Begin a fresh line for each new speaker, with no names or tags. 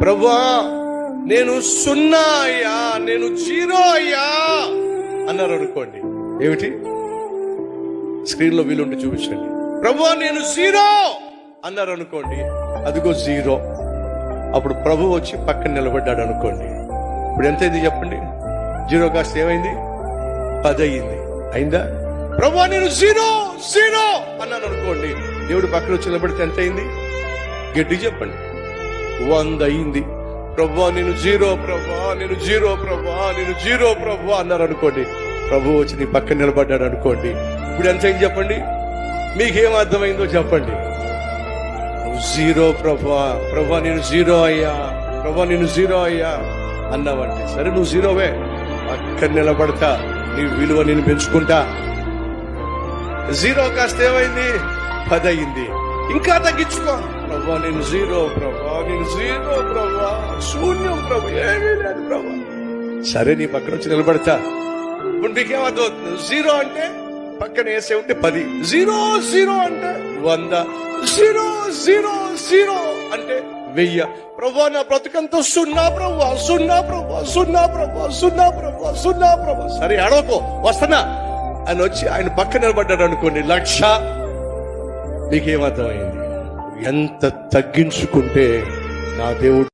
ప్రభువా నేను 0 అయ్యా, నేను 0 అయ్యా అన్నారు అనుకోండి. ఏమిటి? స్క్రీన్ లో వీలుంటే చూపించండి. ప్రభువా నేను 0 అన్నారు అనుకోండి. అదిగో 0. అప్పుడు ప్రభు వచ్చి పక్కన నిలబడ్డాడు అనుకోండి. ఇప్పుడు ఎంతైంది చెప్పండి? 0 కాస్త ఏమైంది? 10 అయింది. అయిందా? ప్రభువా నేను 0 అన్నాను అనుకోండి. దేవుడు పక్కన వచ్చి నిలబడితే ఎంత అయింది? గట్టి చెప్పండి. 100 అయింది. ప్రభువా నేను 0, ప్రభువా నేను 0, ప్రభువా నేను 0, ప్రభువా అన్నారు అనుకోండి. ప్రభు వచ్చి నీ పక్కన నిలబడ్డాడు అనుకోండి. ఇప్పుడు ఎంత అయింది చెప్పండి? మీకేం అర్థమైందో చెప్పండి. 0 ప్రభువా, ప్రభువా నేను 0 అయ్యా, ప్రభువా నేను 0 అయ్యా అన్నావంటే సరే నువ్వు 0వే. పక్కన నిలబడతా, నీ విలువ నేను పెంచుకుంటా. 0 కాస్త ఏమైంది? 10 అయింది. ఇంకా తగ్గించుకో. ప్రభువా నేను 0, ప్రభువా నేను 0, ప్రభువా శూన్యం, ప్రభు ఏమీ లేదు ప్రభు. సరే నీ పక్కన వచ్చి నిలబడతా. ఇప్పుడు నీకేమవుతుంది? 0 అంటే పక్కన వేసే ఉంటే 10, 0 అంటే 100, 0 అంటే 1000. ప్రభువా నా బ్రతుకంతా 0 ప్రభువా, 0 ప్రభువా, 0 ప్రభువా, 0 ప్రభువా, 0 ప్రభువా. సరే అడవకో, వస్తున్నా అని వచ్చి ఆయన పక్కన నిలబడ్డాడు అనుకోండి. 1,00,000. మీకేమర్థమైంది? ఎంత తగ్గించుకుంటే నా దేవుడు